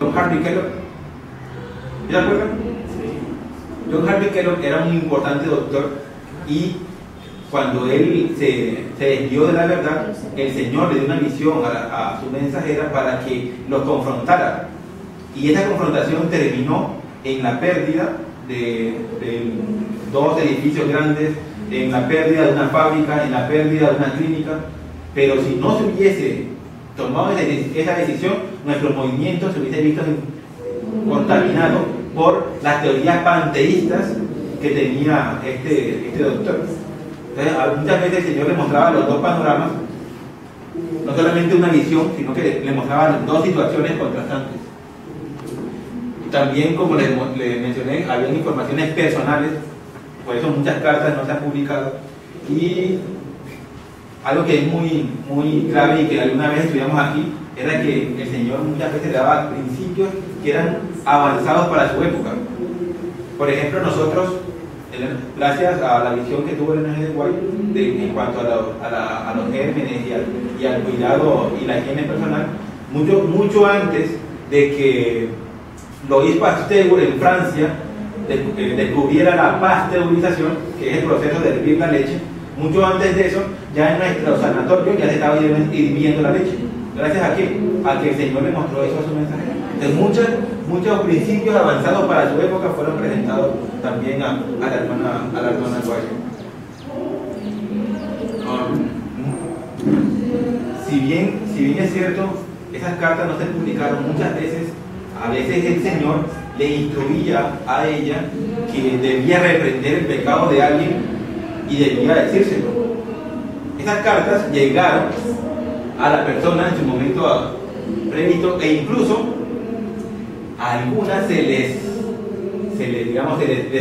John Harvey Kellogg. ¿Se acuerdan? John Harvey Kellogg era un importante doctor y cuando él se desvió de la verdad, el Señor le dio una misión a su mensajera para que los confrontara. Y esa confrontación terminó en la pérdida de dos edificios grandes, en la pérdida de una fábrica, en la pérdida de una clínica. Pero si no se hubiese tomado esa decisión, nuestro movimiento se hubiese visto contaminado por las teorías panteístas que tenía este doctor. Entonces, muchas veces el Señor le mostraba los dos panoramas, no solamente una visión, sino que le mostraba dos situaciones contrastantes. También, como les mencioné, había informaciones personales, por eso muchas cartas no se han publicado. Y algo que es muy clave y que alguna vez estudiamos aquí, era que el Señor muchas veces le daba principios que eran avanzados para su época. Por ejemplo, nosotros, gracias a la visión que tuvo el Ellen G. White en cuanto a los gérmenes y al cuidado y la higiene personal, mucho antes de que Louis Pasteur en Francia descubriera la pasteurización, que es el proceso de hervir la leche, mucho antes de eso, ya en nuestro sanatorio ya se estaba hirviendo la leche. ¿Gracias a qué? A que el Señor le mostró eso a su mensajero. Entonces, muchos principios avanzados para su época fueron presentados también a la hermana White. Si bien es cierto, esas cartas no se publicaron muchas veces. A veces el Señor le instruía a ella que debía reprender el pecado de alguien y debía decírselo. Esas cartas llegaron a la persona en su momento previo e incluso a algunas se les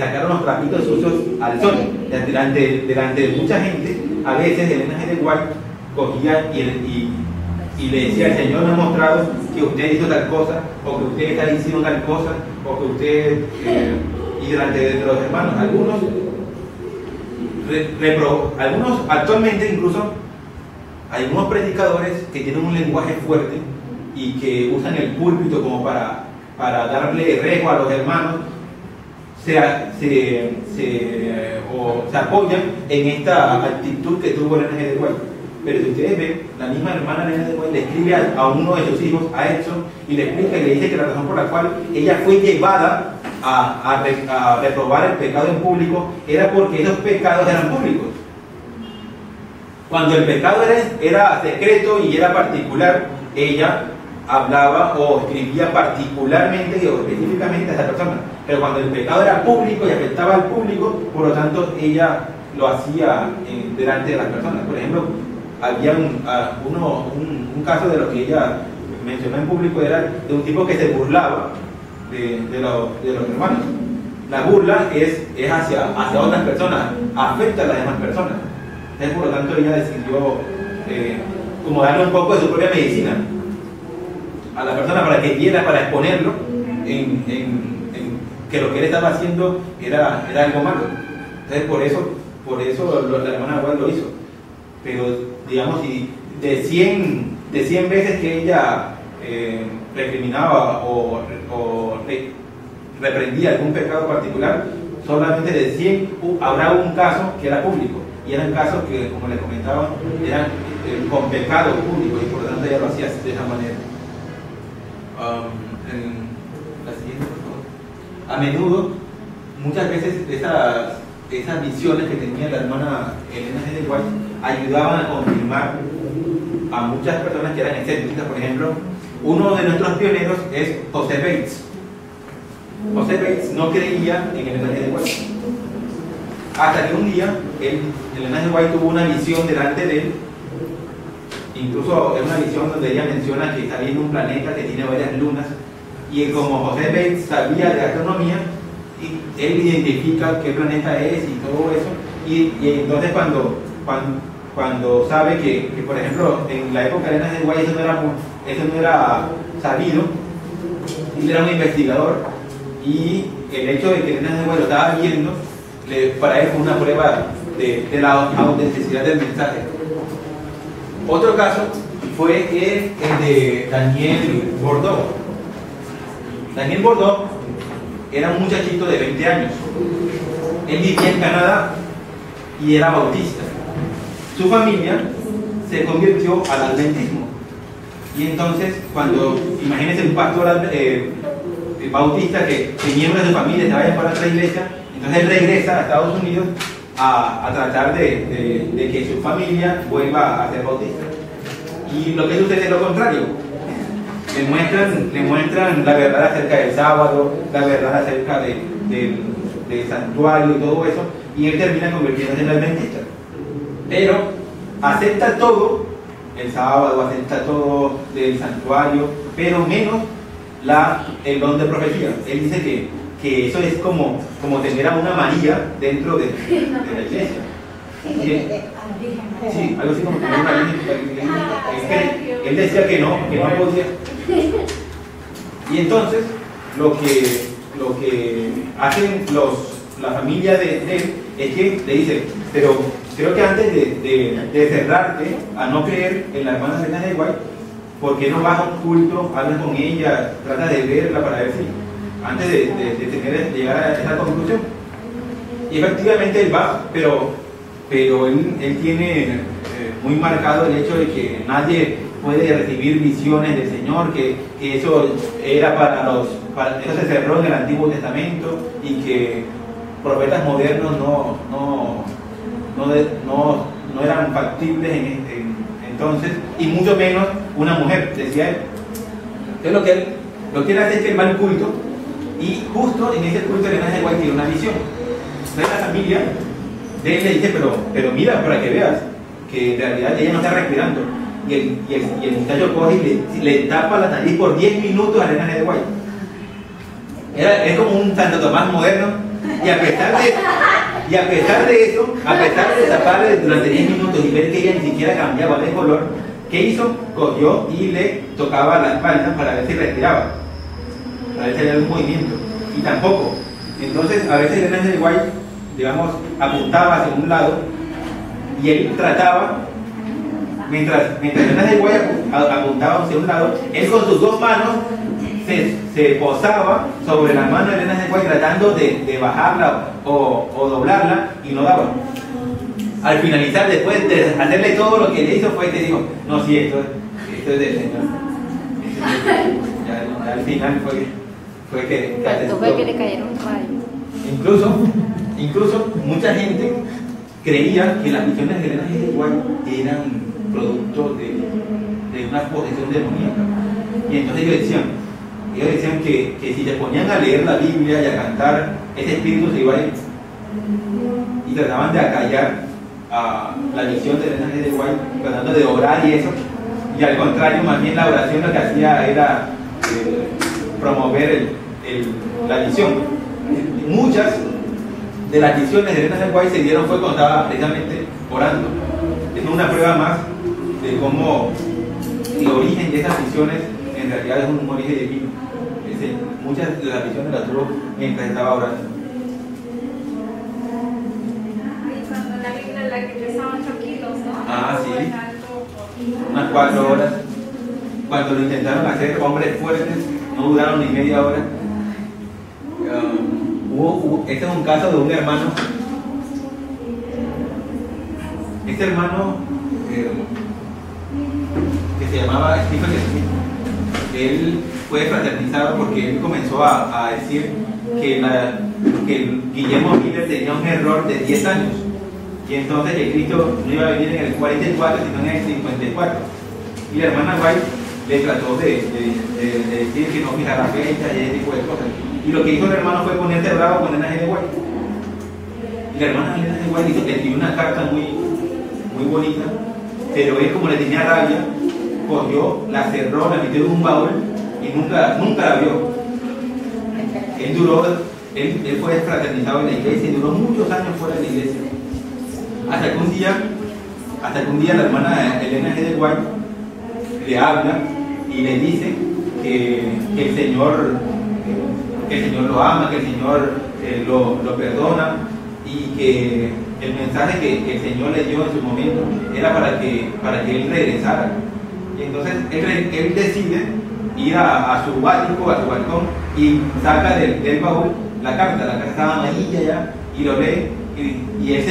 sacaron los trapitos sucios al sol delante de mucha gente. A veces Ellen G. White cogía y le decía: el Señor me ha mostrado que usted hizo tal cosa, o que usted está diciendo tal cosa, o que usted y delante de los hermanos, algunos actualmente incluso hay algunos predicadores que tienen un lenguaje fuerte y que usan el púlpito como para darle riesgo a los hermanos, se apoyan en esta actitud que tuvo Ellen G. White. Pero si ustedes ven, la misma hermana Ellen G. White le escribe a uno de sus hijos, a Edson, y le explica y le dice que la razón por la cual ella fue llevada a reprobar el pecado en público era porque esos pecados eran públicos. Cuando el pecado era secreto y era particular, ella hablaba o escribía particularmente o específicamente a esa persona. Pero cuando el pecado era público y afectaba al público, por lo tanto ella lo hacía delante de las personas. Por ejemplo, había un caso de lo que ella mencionó en público, era de un tipo que se burlaba de los hermanos. La burla es hacia otras personas, afecta a las demás personas. Entonces, por lo tanto, ella decidió como darle un poco de su propia medicina a la persona para que viera, para exponerlo en que lo que él estaba haciendo era algo malo. Entonces, por eso la hermana White lo hizo. Pero, digamos, si de 100 veces que ella recriminaba o reprendía algún pecado particular, solamente de 100 habrá un caso que era público. Y eran casos que, como les comentaba, eran con pecado público, y por lo tanto ella lo hacía de esa manera. La siguiente, por favor. A menudo, muchas veces esas visiones que tenía la hermana Ellen G. White ayudaban a confirmar a muchas personas que eran escépticas. Por ejemplo, uno de nuestros pioneros es José Bates. José Bates no creía en Ellen G. White. Hasta que un día Ellen G. White tuvo una visión delante de él. Incluso es una visión donde ella menciona que está viendo un planeta que tiene varias lunas, y como José Bates sabía de astronomía, y él identifica qué planeta es y todo eso, y entonces cuando sabe que, por ejemplo, en la época de Ellen G. White eso no era sabido, él era un investigador, y el hecho de que Ellen G. White lo estaba viendo, para él fue una prueba de la autenticidad del mensaje. Otro caso fue el de Daniel Bordeaux. Daniel Bordeaux era un muchachito de 20 años. Él vivía en Canadá y era bautista. Su familia se convirtió al adventismo. Y entonces, cuando, imagínense un pastor bautista que miembros de su familia se vayan para otra iglesia, entonces él regresa a Estados Unidos a tratar de que su familia vuelva a ser bautista. Y lo que sucede es lo contrario. Le muestran la verdad acerca del sábado, la verdad acerca del santuario y todo eso, y él termina convirtiéndose en adventista. Pero acepta todo, el sábado, acepta todo del santuario, pero menos el don de profecía. Él dice que eso es como tener a una María dentro de la iglesia. Sí, algo así como tener una Virgen. Él decía que no podía. Y entonces lo que hacen la familia de él es que le dice, pero creo que antes de cerrarte a no creer en la hermana Elena de White, ¿por qué no vas a un culto, hablas con ella, trata de verla para ver si antes de llegar a esa conclusión? Y efectivamente él va, pero él tiene muy marcado el hecho de que nadie puede recibir visiones del Señor, que eso era eso se cerró en el Antiguo Testamento y que profetas modernos no eran factibles entonces, y mucho menos una mujer, decía él. Entonces lo que él hace es que él va al culto, y justo en ese culto Elena de White tiene una visión. Entonces la familia de él le dice, pero mira, para que veas que en realidad ella no está respirando. Y el muchacho coge y le tapa la nariz por 10 minutos a Elena de White. Es como un Santo Tomás moderno, y a pesar de eso, a pesar de taparle durante 10 minutos y ver que ella ni siquiera cambiaba de color, ¿qué hizo? Cogió y le tocaba la espalda para ver si respiraba, para ver si había algún movimiento, y tampoco. Entonces a veces Elena de White, digamos, apuntaba hacia un lado y él trataba, mientras Elena de White apuntaba hacia un lado, él con sus dos manos se posaba sobre la mano de Elena de White tratando de bajarla o doblarla, y no daba. Al finalizar, después de hacerle todo lo que le hizo, fue que dijo, no, sí, esto es del Señor. Ya al final fue que fue que le cayeron rayos. Incluso mucha gente creía que las visiones de Elena de White eran producto de una posesión demoníaca. Y entonces ellos decían que si se ponían a leer la Biblia y a cantar, ese espíritu se iba a ir. Y trataban de acallar a la visión de Elena de White, tratando de orar y eso. Y al contrario, más bien la oración lo que hacía era promover la visión. Muchas de las visiones de Elena de White se dieron fue cuando estaba precisamente orando. Es una prueba más de cómo el origen de esas visiones en realidad es un origen divino. Muchas de las visiones las tuvo mientras estaba orando. Y cuando la Biblia, la que pesaba 8 kilos, ¿no? Ah, sí. Unas 4 horas. Cuando lo intentaron hacer hombres fuertes, no duraron ni media hora. Este es un caso de un hermano. Este hermano que se llamaba Stephen Smith, él fue fraternizado porque él comenzó a decir que Guillermo Miller tenía un error de 10 años, y entonces el Cristo no iba a venir en el 44 sino en el 54, y la hermana White le trató de decir que no fijara fecha y ese tipo de cosas, y lo que hizo el hermano fue ponerse bravo con Elena de White, y la hermana Elena de White hizo que escribió una carta muy bonita, pero él, como le tenía rabia, cogió, la cerró, la metió en un baúl y nunca la vio. Él fue fraternizado en la iglesia y duró muchos años fuera de la iglesia, hasta que un día la hermana Elena de White le habla y le dice que el Señor lo ama, que el Señor lo perdona, y que el mensaje que el Señor le dio en su momento era para que él regresara. Y entonces él decide ir a su ático, a su balcón, y saca del baúl la carta estaba amarilla ya, y lo lee, y él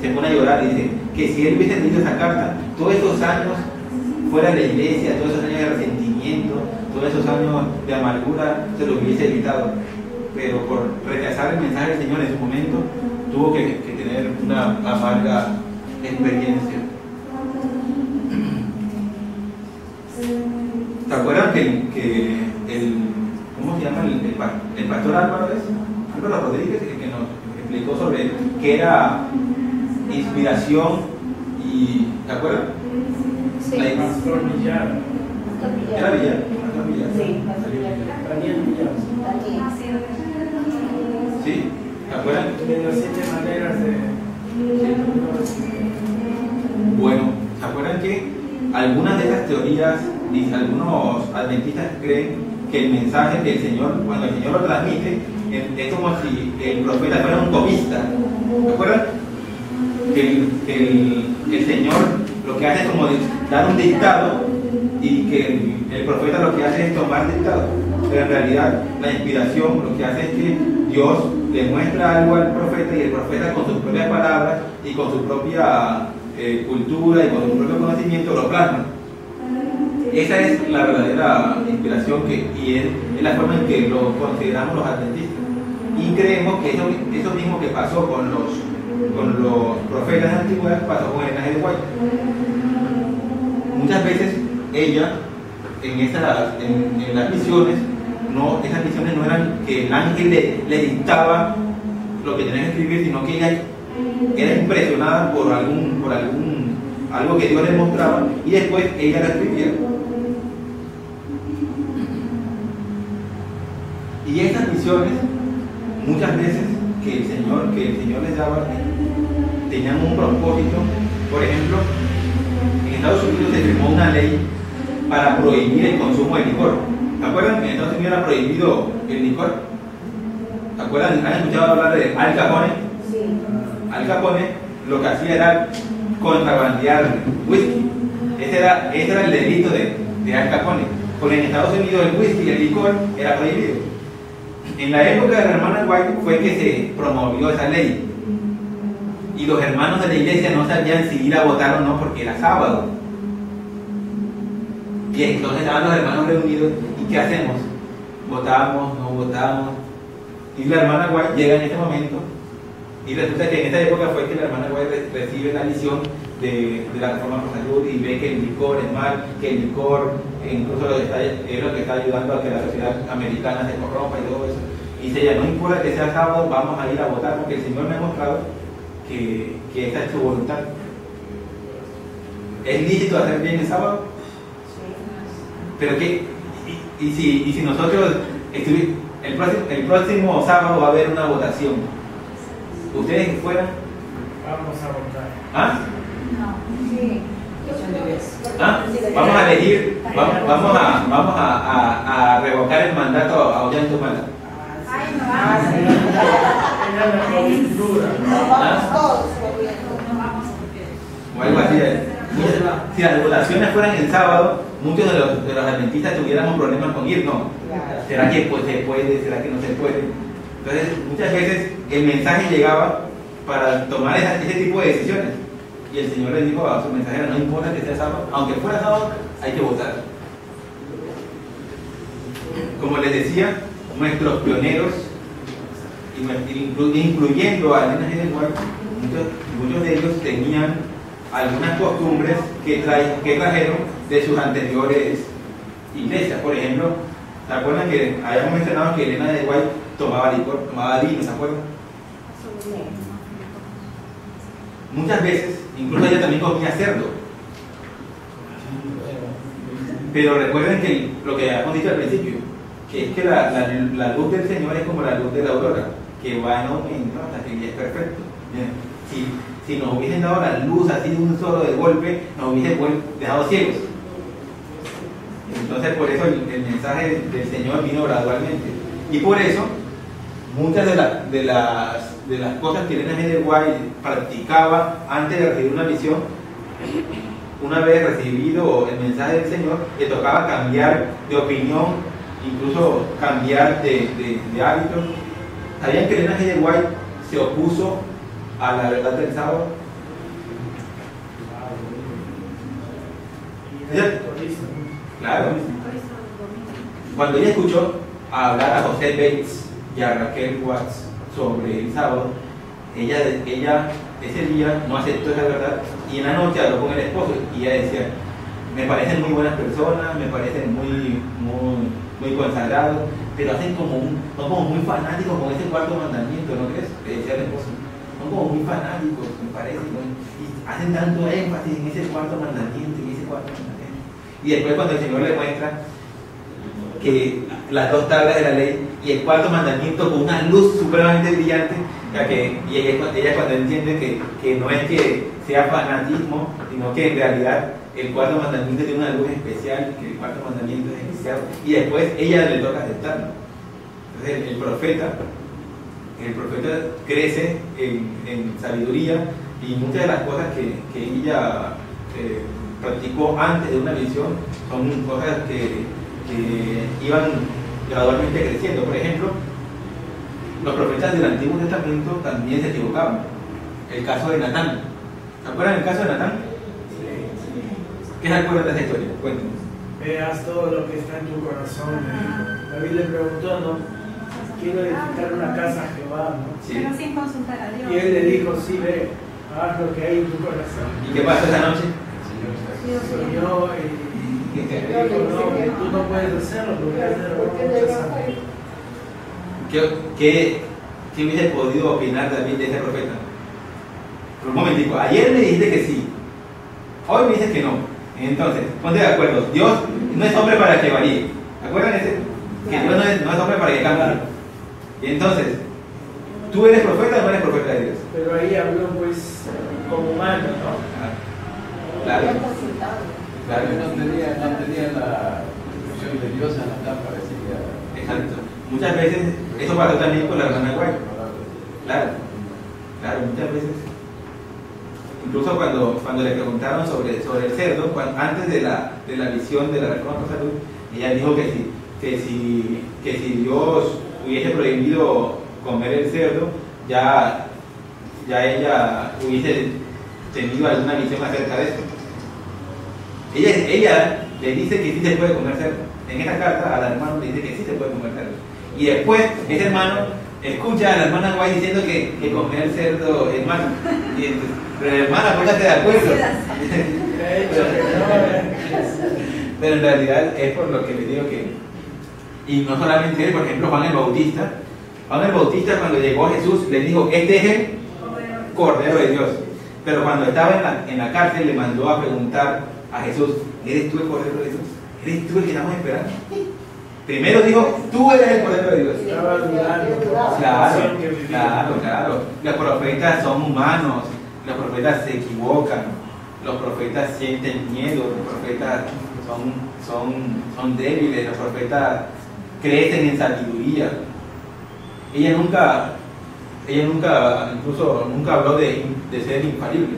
se pone a llorar y dice que si él hubiese leído esa carta, todos esos años fuera de la iglesia, todos esos años de resentimiento, todos esos años de amargura, se lo hubiese evitado. Pero por rechazar el mensaje del Señor en su momento, tuvo que tener una amarga experiencia. ¿Se acuerdan que ¿cómo se llama el pastor Álvaro Rodríguez, que nos explicó sobre qué era inspiración y ¿se acuerdan? Sí. Pastor Villar. Era Villar, Pastor Villar. Sí, Pastor Villar. Daniel Villar. ¿Sí? ¿Se acuerdan? De las 7 maneras de... Bueno, ¿se acuerdan que algunas de esas teorías y algunos adventistas creen que el mensaje del Señor, cuando el Señor lo transmite, es como si el profeta fuera un copista? ¿Se acuerdan? Que el Señor lo que hace es como dar un dictado y que el profeta lo que hace es tomar dictado. Pero en realidad la inspiración lo que hace es que Dios le muestra algo al profeta y el profeta con sus propias palabras y con su propia cultura y con su propio conocimiento lo plasma. Esa es la verdadera inspiración y es la forma en que lo consideramos los adventistas. Y creemos que eso mismo que pasó con los profetas de la antigüedad pasó con Elena G. de White. Muchas veces ella, en las misiones, esas misiones no eran que el ángel le dictaba lo que tenía que escribir, sino que ella era impresionada por algo que Dios le mostraba y después ella lo escribía. Y esas misiones, muchas veces que el Señor les daba, tenían un propósito. Por ejemplo, en Estados Unidos se firmó una ley para prohibir el consumo de licor. ¿Se acuerdan que en Estados Unidos era prohibido el licor? ¿Se acuerdan? ¿Han escuchado hablar de Al Capone? Sí. Al Capone lo que hacía era contrabandear whisky. Ese era el delito de Al Capone. Porque en Estados Unidos el whisky y el licor era prohibido. En la época de la hermana White fue que se promovió esa ley. Y los hermanos de la iglesia no sabían si ir a votar o no porque era sábado. Y entonces estaban los hermanos reunidos. ¿Y qué hacemos? ¿Votamos? ¿No votamos? Y la hermana White llega en este momento. Y resulta que en esta época fue que la hermana White recibe la visión de la reforma por salud y ve que el licor es mal, que el licor incluso es lo que está ayudando a que la sociedad americana se corrompa y todo eso. Y dice ella, no importa que sea sábado, vamos a ir a votar porque el Señor me ha mostrado que esa es su voluntad. ¿Es lícito hacer bien el sábado? Pero que, y si nosotros el próximo sábado va a haber una votación, ¿ustedes fueran? Vamos a votar. ¿Ah? No. Sí. ¿Ah? Vamos a elegir, vamos a revocar el mandato a Ollantumala. Ay, no Ah, vamos. sí. Era la coyuntura. Nos vamos todos, No vamos. O algo así. Si las votaciones fueran el sábado, muchos de los adventistas tuviéramos problemas con ir, ¿no? ¿Será que pues, se puede? ¿Será que no se puede? Entonces, muchas veces el mensaje llegaba para tomar ese tipo de decisiones. Y el Señor le dijo a su mensajera, no importa que sea sábado, aunque fuera sábado, hay que votar. Como les decía, nuestros pioneros, incluyendo a Elena G. de White, muchos de ellos tenían algunas costumbres que trajeron de sus anteriores iglesias. Por ejemplo, ¿se acuerdan que habíamos mencionado que Elena de White tomaba licor, tomaba vino? ¿Se acuerdan? Muchas veces, incluso ella también comía cerdo. Pero recuerden que lo que habíamos dicho al principio, que es que la luz del Señor es como la luz de la aurora, que va en aumento hasta que ya es perfecto. Si nos hubiesen dado la luz así de un solo de golpe, nos hubiesen dejado ciegos. Entonces por eso el mensaje del Señor vino gradualmente. Y por eso muchas de las cosas que Elena G. de White practicaba antes de recibir una visión una vez recibido el mensaje del Señor, le tocaba cambiar de opinión, incluso cambiar de hábitos. ¿Sabían que Elena G. de White se opuso a la verdad del sábado? Claro. Cuando ella escuchó hablar a José Bates y a Raquel Watts sobre el sábado, ella ese día no aceptó esa verdad y en la noche habló con el esposo y ella decía: me parecen muy buenas personas, me parecen muy consagrados, pero hacen son como muy fanáticos con ese cuarto mandamiento, ¿no crees? Le decía el esposo, son como muy fanáticos, me parece, ¿no? Y hacen tanto énfasis en ese cuarto mandamiento, y después cuando el Señor le muestra que las 2 tablas de la ley y el cuarto mandamiento con una luz supremamente brillante, y ella cuando entiende que no es que sea fanatismo, sino que en realidad el cuarto mandamiento tiene una luz especial, que el cuarto mandamiento es especial, y después ella le toca aceptarlo. Entonces el profeta crece en sabiduría, y muchas de las cosas que ella practicó antes de una visión son cosas que iban gradualmente creciendo. Por ejemplo, los profetas del Antiguo Testamento también se equivocaban. El caso de Natán. ¿Se acuerdan del caso de Natán? ¿Qué se acuerdan de esa historia? Cuéntenos. Veas todo lo que está en tu corazón. David le preguntó, ¿no? Quiero edificar una casa a Jehová, ¿no? Sí. Pero sin consultar a Dios. Y él le dijo, sí, ve, haz lo que hay en tu corazón. ¿Y qué pasó esa noche? Soñó y le dijo, no, tú no puedes hacerlo porque has derramado mucha sangre. ¿Qué hubiese podido opinar David de ese profeta? Por un momentico, ayer me dijiste que sí, hoy me dices que no. Entonces, ponte de acuerdo, Dios no es hombre para que varíe. ¿Acuerdan ese? Que Dios no es hombre para que cambie. Y entonces, ¿tú eres profeta o no eres profeta de Dios? Pero ahí habló pues como humano, ¿no? Claro. Claro, no tenía la instrucción de Dios en la cámara, decía. Exacto. Muchas veces, eso pasó también con la hermana White. Claro, muchas veces. Incluso cuando le preguntaron sobre el cerdo, antes de la visión de la reforma por salud, ella dijo que si Dios hubiese prohibido comer el cerdo, ya ella hubiese tenido alguna visión acerca de eso. Ella le dice que sí se puede comer cerdo. En esa carta al hermano le dice que sí se puede comer cerdo. Y después ese hermano escucha a la hermana Guay diciendo que comer cerdo es malo. Y entonces, pero hermana, póngase de acuerdo. Pero en realidad es por lo que le digo que, y no solamente él, por ejemplo Juan el Bautista cuando llegó a Jesús le dijo: este es el Cordero de Dios. Pero cuando estaba en la cárcel le mandó a preguntar a Jesús: ¿eres tú el Cordero de Dios? ¿Eres tú el que estamos esperando? Primero dijo: tú eres el Cordero de Dios. Estaba dudando. Claro. Los profetas son humanos, los profetas se equivocan, los profetas sienten miedo, los profetas son débiles, los profetas crecen en sabiduría. Ella nunca habló de ser infalible.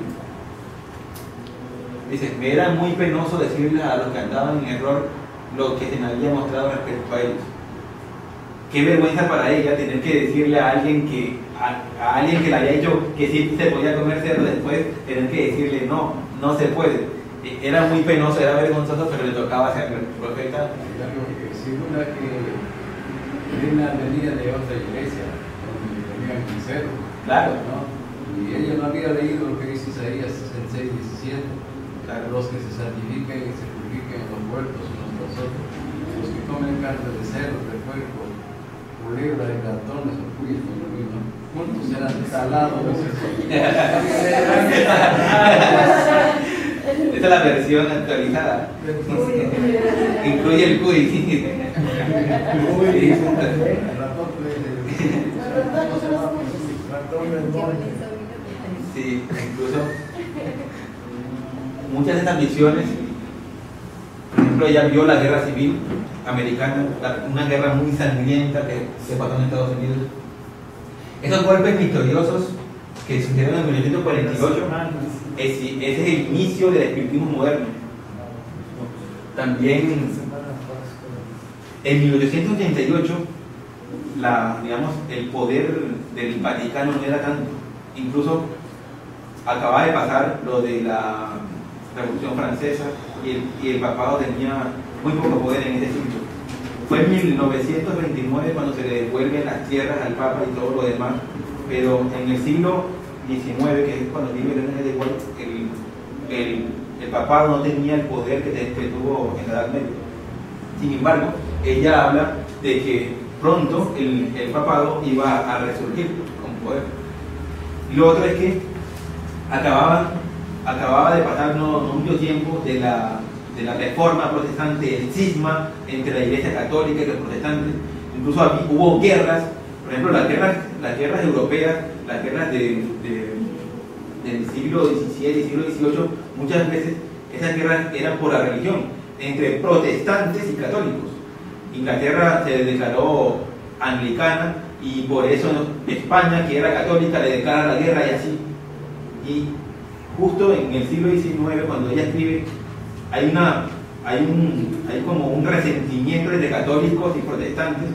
Dice: me era muy penoso decirles a los que andaban en error lo que se me había mostrado respecto a ellos. Qué vergüenza para ella tener que decirle a alguien que le haya dicho que sí se podía comer cerdo, después tener que decirle no se puede. Era muy penoso, era vergonzoso, pero le tocaba hacerlo. El profeta. Segunda que Elena venía de otra iglesia, donde tenían un cerdo. Claro. ¿No? Y ella no había leído lo que dice Isaías 66:17. Claro. Los que se santifiquen y se purifiquen en los huertos unos tras otros, los que comen carne de cerdo, de puerco, culebra, de ratones o cuyos con lo mismo, juntos serán salados. Esta es la versión actualizada. Incluye el cuy. Sí, incluso muchas de estas misiones, por ejemplo, ella vio la guerra civil americana, una guerra muy sangrienta que se pasó en Estados Unidos. Esos golpes victoriosos que sucedieron en 1948 ese es el inicio del espiritismo moderno. También en 1888 digamos, el poder del Vaticano no era tanto. Incluso acababa de pasar lo de la Revolución Francesa y el papado tenía muy poco poder en ese sitio. Fue en 1929 cuando se le devuelven las tierras al Papa y todo lo demás, pero en el siglo XIX, que es cuando vive Elena de White, el papado no tenía el poder que tuvo en la Edad Media. Sin embargo, ella habla de que pronto el papado iba a resurgir con poder. Y lo otro es que acababa de pasar no mucho tiempo de la reforma protestante, el cisma entre la Iglesia Católica y los protestantes. Incluso hubo guerras, por ejemplo, las guerras europeas, las guerras del siglo XVII y siglo XVIII, muchas veces esas guerras eran por la religión, entre protestantes y católicos. Inglaterra se declaró anglicana y por eso España, que era católica, le declara la guerra y así. Y justo en el siglo XIX, cuando ella escribe, hay como un resentimiento entre católicos y protestantes,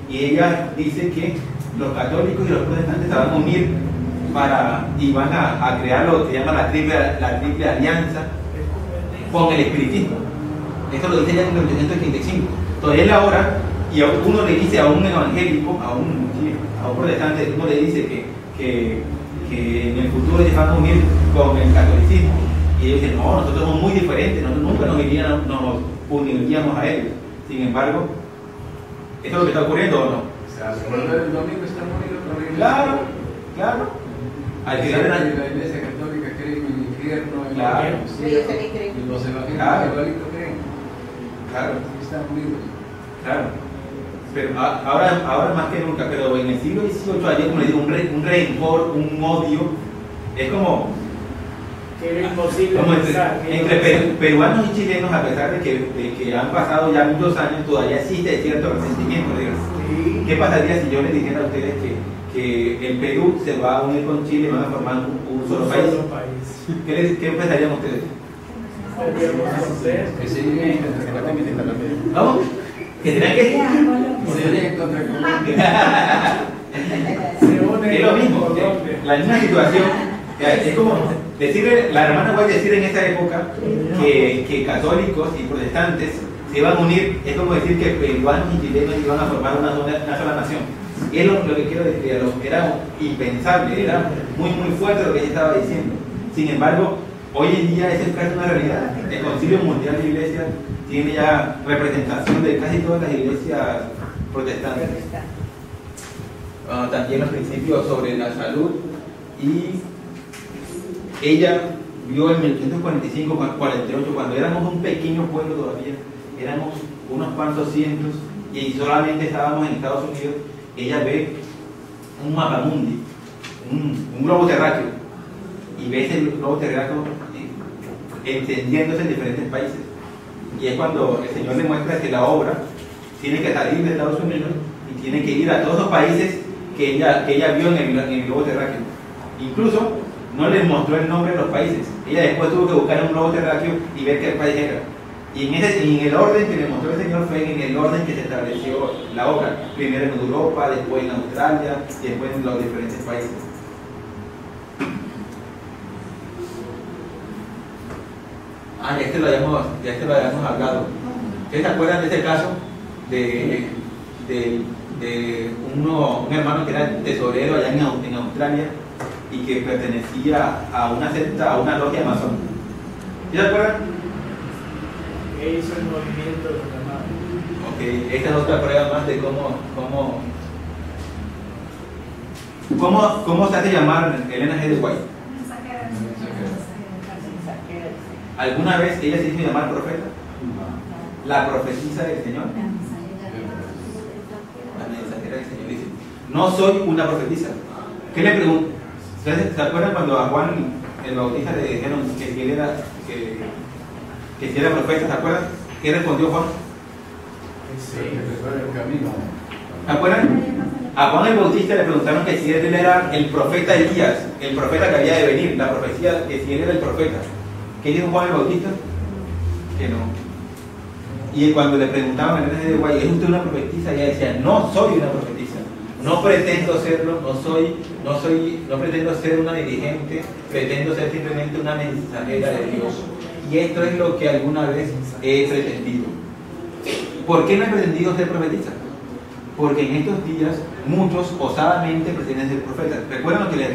y ella dice que los católicos y los protestantes se van a unir y van a crear lo que se llama la triple alianza con el espiritismo. Esto lo dice ella en 1885. Entonces él ahora, y uno le dice a un evangélico, a un protestante, uno le dice que en el futuro ellos van a unir con el catolicismo. Y ellos dicen, no, nosotros somos muy diferentes, nosotros nunca nos uniríamos a ellos. Sin embargo, ¿esto es lo que está ocurriendo o no? El domingo está muriendo. Claro. La Iglesia Católica cree en el infierno, en claro. y los evangélicos creen. Claro. Están unidos. Claro. Pero ahora más que nunca, pero en el siglo XVIII había, como le digo, un rencor, un odio. Es como que era imposible entre peruanos y chilenos, a pesar de que han pasado ya muchos años, todavía existe cierto resentimiento. Sí. ¿Qué pasaría si yo les dijera a ustedes que el Perú se va a unir con Chile y van a formar un solo país? ¿Qué pensarían ustedes? Que se lleguen ¿Cómo? ¿Que tendrán que? Se lleguen contra Colombia. Es lo mismo, la misma situación. Es como decirle, la hermana White decir en esa época que católicos y protestantes se iban a unir, es como decir que peruanos y chilenos iban a formar una sola nación. Y es lo que quiero decir, era impensable, era muy fuerte lo que ella estaba diciendo. Sin embargo, hoy en día eso es casi una realidad. El Concilio Mundial de Iglesias tiene ya representación de casi todas las iglesias protestantes. También los principios sobre la salud, y ella vio en 1845-48, cuando éramos un pequeño pueblo todavía, éramos unos cuantos cientos y solamente estábamos en Estados Unidos. Ella ve un mapamundi, un globo terráqueo, y ve ese globo terráqueo encendiéndose en diferentes países. Y es cuando el Señor le muestra que la obra tiene que salir de Estados Unidos y tiene que ir a todos los países que ella vio en el globo terráqueo. Incluso no les mostró el nombre de los países. Ella después tuvo que buscar un globo terráqueo y ver qué país era. Y en el orden que le mostró el Señor fue en el orden que se estableció la obra. Primero en Europa, después en Australia, y después en los diferentes países. Ya este lo habíamos hablado. ¿Ustedes se acuerdan de ese caso de un hermano que era tesorero allá en Australia y que pertenecía a una secta, a una logia masón? ¿Sí se acuerdan? Que hizo el movimiento de la mano. Ok, esta es otra prueba más de cómo se hace llamar Elena G. de White. ¿Alguna vez ella se hizo llamar profeta? La profetisa del Señor. La mensajera del Señor dice: no soy una profetisa. ¿Qué le pregunto? ¿Se acuerdan cuando a Juan el Bautista le dijeron que si era profeta? ¿Se acuerdan? ¿Qué respondió Juan? Sí, que prepara el camino. ¿Se acuerdan? A Juan el Bautista le preguntaron que si él era el profeta Elías, el profeta que había de venir, la profecía, que si él era el profeta. ¿Qué dijo Juan el Bautista? Que no. Y cuando le preguntaban a Elena de White, ¿es usted una profetisa? Ella decía, no soy una profetisa, no pretendo serlo, no pretendo ser una dirigente, pretendo ser simplemente una mensajera de Dios. Y esto es lo que alguna vez he pretendido. ¿Por qué no he pretendido ser profetisa? Porque en estos días muchos osadamente pretenden ser profetas. ¿Recuerdan lo que les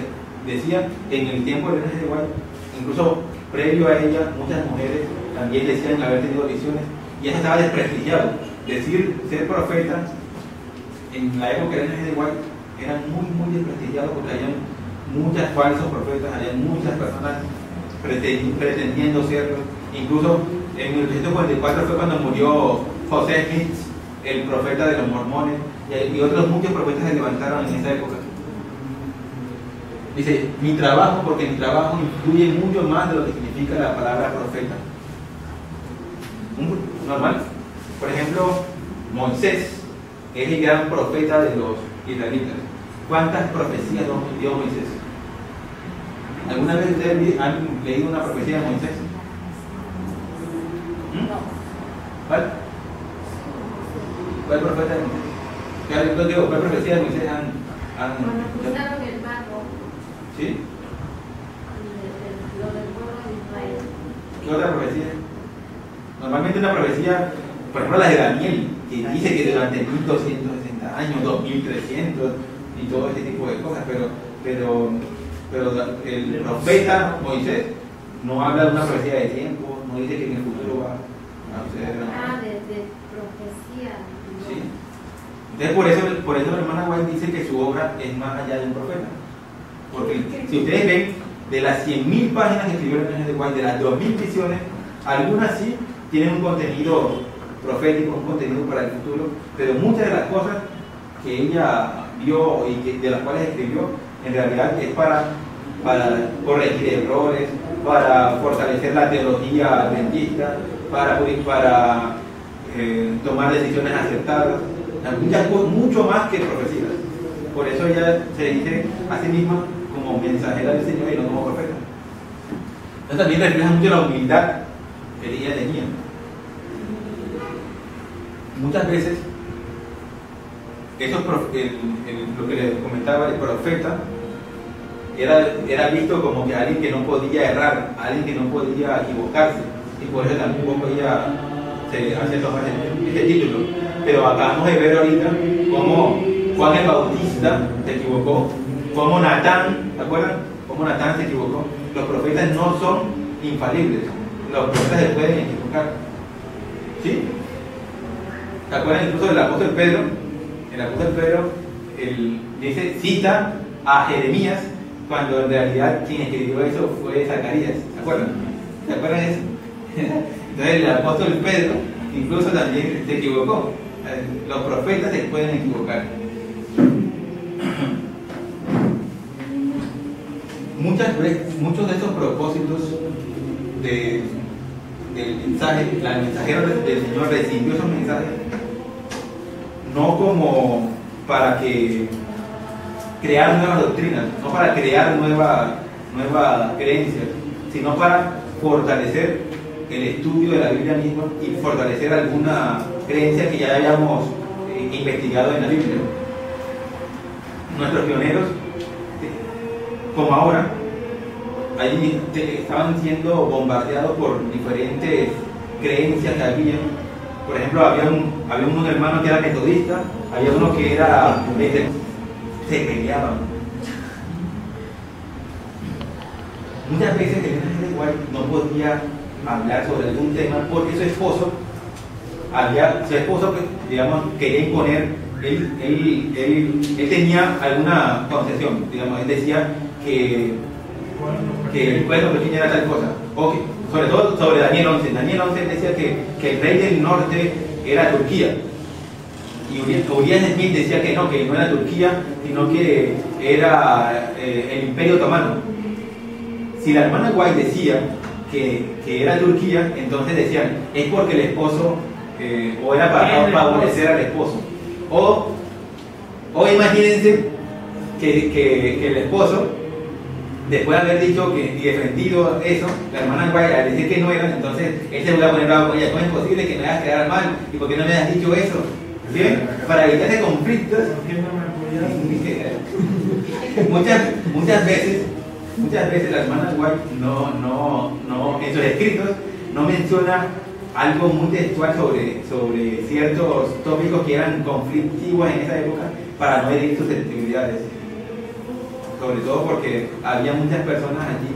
decía en el tiempo de Elena de White? Incluso previo a ella, muchas mujeres también decían haber tenido visiones y eso estaba desprestigiado. Decir ser profeta en la época de Elena de White era muy desprestigiado porque había muchos falsos profetas, había muchas personas pretendiendo serlo. Incluso en 1844 fue cuando murió José Smith, el profeta de los mormones, y otros muchos profetas se levantaron en esa época. Dice, porque mi trabajo influye mucho más de lo que significa la palabra profeta. Normal. Por ejemplo, Moisés es el gran profeta de los israelitas. ¿Cuántas profecías dio Moisés? ¿Alguna vez ustedes han leído una profecía de Moisés? ¿Cuál profeta de Moisés? ¿Cuál profecía de Moisés han Cuando cruzaron el mar, ¿sí? lo del pueblo de Israel. ¿Qué otra profecía? Normalmente una profecía, por ejemplo la de Daniel, que dice que durante 1260 años, 2300 y todo este tipo de cosas, pero el profeta Moisés no habla de una profecía de tiempo, no dice que en el futuro va a suceder. De profecía. Sí. Entonces por eso la hermana White dice que su obra es más allá de un profeta. Porque si ustedes ven, de las 100.000 páginas que escribió Elena de White, de las 2.000 visiones, algunas sí tienen un contenido profético, un contenido para el futuro, pero muchas de las cosas que ella vio y de las cuales escribió, en realidad es para corregir errores, para fortalecer la teología adventista, para tomar decisiones acertadas, mucho más que profecías. Por eso ella se dice a sí misma como mensajera del Señor y no como profeta. Eso también refleja mucho la humildad que ella tenía. Muchas veces, lo que les comentaba, el profeta era visto como que alguien que no podía errar, alguien que no podía equivocarse, y por eso tampoco ella se hace tomar este título. Pero acabamos de ver ahorita cómo Juan el Bautista se equivocó, cómo Natán, ¿se acuerdan? Cómo Natán se equivocó. Los profetas no son infalibles, los profetas se pueden equivocar. ¿Sí? ¿Se acuerdan incluso del apóstol Pedro? El apóstol Pedro cita a Jeremías, cuando en realidad quien escribió eso fue Zacarías. ¿Se acuerdan? ¿Se acuerdan de eso? Entonces el apóstol Pedro incluso también se equivocó. Los profetas se pueden equivocar. Muchos de esos propósitos del mensaje, la mensajera del Señor recibió esos mensajes no como para crear nuevas doctrinas, no para crear nuevas creencias, sino para fortalecer el estudio de la Biblia misma y fortalecer alguna creencia que ya hayamos investigado en la Biblia. Nuestros pioneros, como ahora, allí estaban siendo bombardeados por diferentes creencias que había. Por ejemplo, había un hermano que era metodista, había uno que era se peleaban. Muchas veces Elena de White no podía hablar sobre algún tema porque su esposo digamos, quería imponer, él tenía alguna concesión, digamos, él decía que el pueblo pequeño era tal cosa, o sobre todo sobre Daniel 11. Daniel 11 decía que el rey del norte era Turquía, y Urias Smith decía que no era Turquía, sino que era el Imperio Otomano. Si la hermana White decía que era Turquía, entonces decían, es porque el esposo, o era para favorecer al esposo, o O imagínense que el esposo, después de haber dicho y defendido eso, la hermana White al decir que no eran, entonces él se vuelve a poner bravo con ella. ¿Cómo es posible que me hagas quedar mal? ¿Y por qué no me has dicho eso? ¿Sí? Para evitar ese conflicto. ¿Por qué no me apoyaste? Muchas veces la hermana White no, en sus escritos no menciona algo muy textual sobre ciertos tópicos que eran conflictivos en esa época para no herir sus sensibilidades. Sobre todo porque había muchas personas allí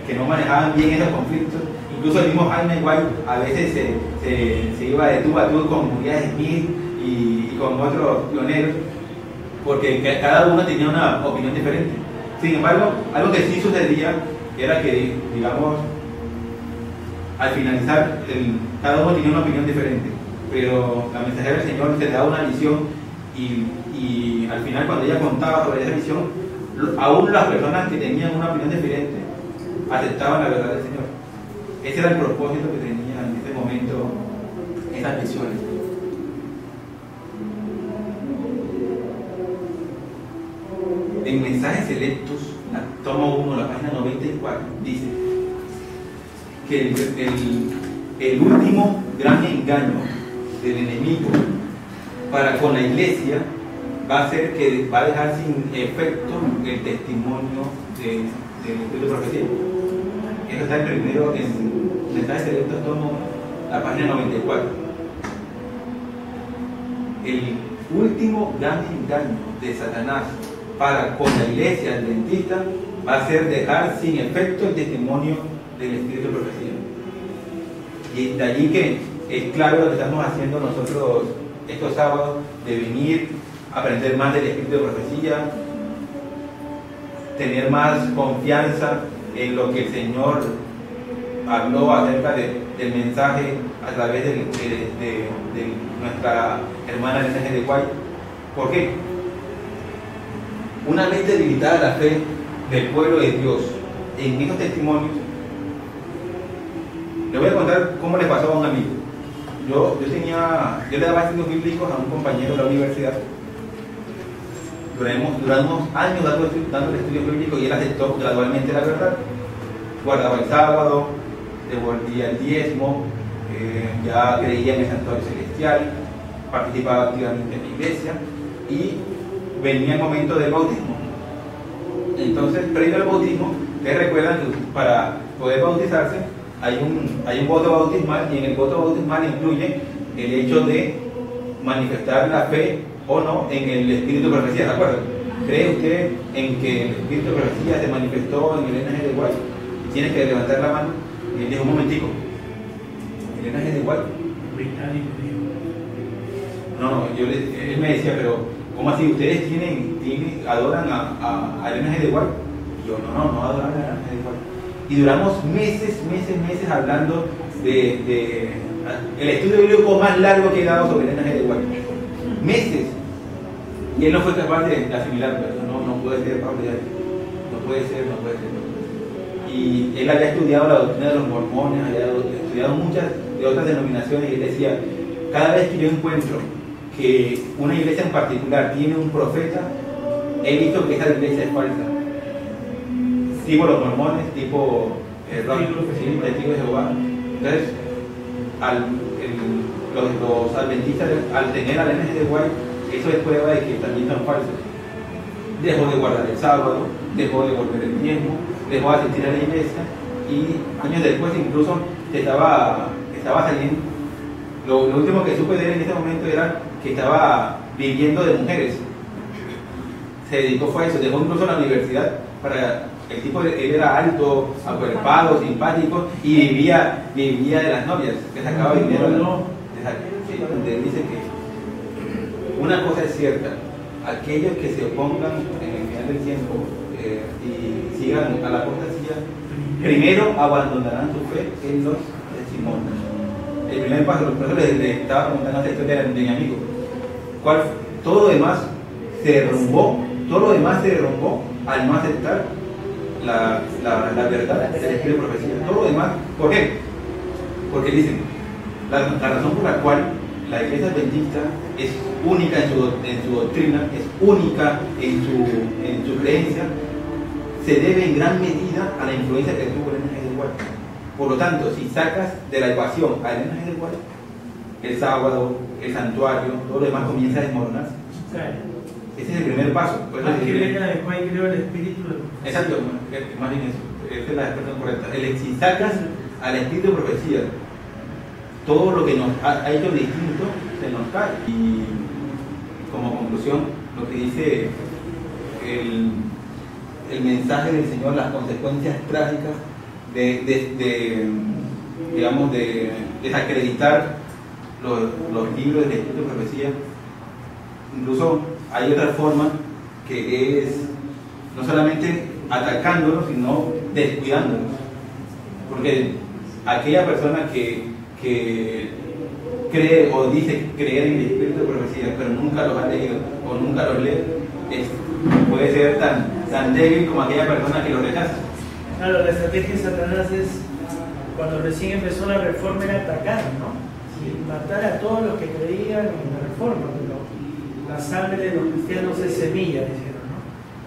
que no manejaban bien esos conflictos. Incluso el mismo Jaime White a veces se iba de tú a tú con Uriah Smith y con otros pioneros, porque cada uno tenía una opinión diferente. Sin embargo, algo que sí sucedía era que, digamos, al finalizar, cada uno tenía una opinión diferente, pero la mensajera del Señor se le daba una visión y al final, cuando ella contaba sobre esa visión, aún las personas que tenían una opinión diferente aceptaban la verdad del Señor. Ese era el propósito que tenía en ese momento esas visiones. En Mensajes Selectos, tomo 1, la página 94, dice que el último gran engaño del enemigo para con la iglesia va a ser que va a dejar sin efecto el testimonio del Espíritu de profecía. Eso está primero en Mensajes Selectos, tomo 1, la página 94. El último gran engaño de Satanás para con la iglesia adventista va a ser dejar sin efecto el testimonio del Espíritu de profecía. Y de allí que es claro lo que estamos haciendo nosotros estos sábados, de venir a aprender más del Espíritu de profecía, tener más confianza en lo que el Señor habló acerca del mensaje a través de nuestra hermana Elena G. de White. ¿Por qué? Una vez debilitada la fe del pueblo de Dios en estos testimonios, le voy a contar cómo le pasó a un amigo. Yo le daba estudios bíblicos a un compañero de la universidad. Duramos años dándole estudios bíblicos y él aceptó gradualmente la verdad. Guardaba el sábado, devolvía el diezmo, ya creía en el santuario celestial, participaba activamente en la iglesia y venía el momento del bautismo. Entonces, previo al bautismo, ustedes recuerdan que para poder bautizarse hay un voto bautismal, y en el voto bautismal incluye el hecho de manifestar la fe o no en el Espíritu de profecía, ¿de acuerdo? ¿Cree usted en que el Espíritu de profecía se manifestó en Elena G. de White? Tiene que levantar la mano. Y él dijo, un momentico, Elena G. de White. No, él me decía, pero ¿cómo así? ¿Ustedes adoran a Elena G. de White? Y yo, no adoran a Elena G. de White. Y duramos meses hablando de el estudio bíblico más largo que he dado sobre Elena G. de White. Meses. Y él no fue capaz de asimilarlo. No puede ser, Pablo, no puede ser. Y él había estudiado la doctrina de los mormones, había estudiado muchas de otras denominaciones, y él decía, cada vez que yo encuentro que una iglesia en particular tiene un profeta, he visto que esa iglesia es falsa. Tipo los mormones, tipo Testigo de Jehová. Entonces, los adventistas, al tener a Elena G. de White, eso es prueba de que también son falsos. Dejó de guardar el sábado, dejó de volver el diezmo, dejó de asistir a la iglesia, y años después incluso estaba saliendo. Lo último que supe de él en ese momento era que estaba viviendo de mujeres. Se dedicó a eso, dejó incluso la universidad para... El tipo, él era alto, acuerpado, simpático, y vivía de las novias, que sacaba dinero. Donde él dice que una cosa es cierta: aquellos que se opongan en el final del tiempo y sigan a la apostasía, primero abandonarán su fe en los testimonios. El primer paso, por eso le estaba contando esta historia de mi amigo. Todo lo demás se derrumbó al no aceptar la verdad del Espíritu de profecía. Todo lo demás, ¿por qué? Porque dicen, la razón por la cual la iglesia adventista es única en su doctrina, es única en su creencia, se debe en gran medida a la influencia que tuvo Elena G. de White. Por lo tanto, si sacas de la ecuación a Elena G. de White, el sábado, el santuario, todo lo demás comienza a desmoronarse. Ese es el primer paso. Pues más que Elena de White creó el espíritu de profecía. Exacto, más bien eso. Esa es la expresión correcta. Si sacas al espíritu de profecía, todo lo que nos ha hecho distinto se nos cae. Y como conclusión, lo que dice el mensaje del Señor, las consecuencias trágicas de desacreditar los libros del espíritu de profecía. Incluso hay otra forma que es no solamente atacándolos, sino descuidándolos. Porque aquella persona que cree o dice creer en el espíritu de profecía, pero nunca los ha leído o nunca los lee, puede ser tan débil como aquella persona que lo rechaza. Claro, la estrategia de Satanás es, cuando recién empezó la reforma, era atacar, ¿no? Matar a todos los que creían en la reforma, pero la sangre de los cristianos es semilla, dijeron, ¿no?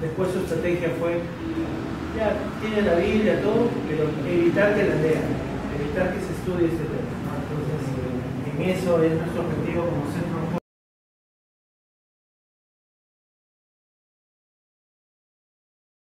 Después su estrategia fue, ya tiene la Biblia, todo, pero evitar que la lean, evitar que se estudie este tema, ¿no? Entonces, en eso es nuestro objetivo como centro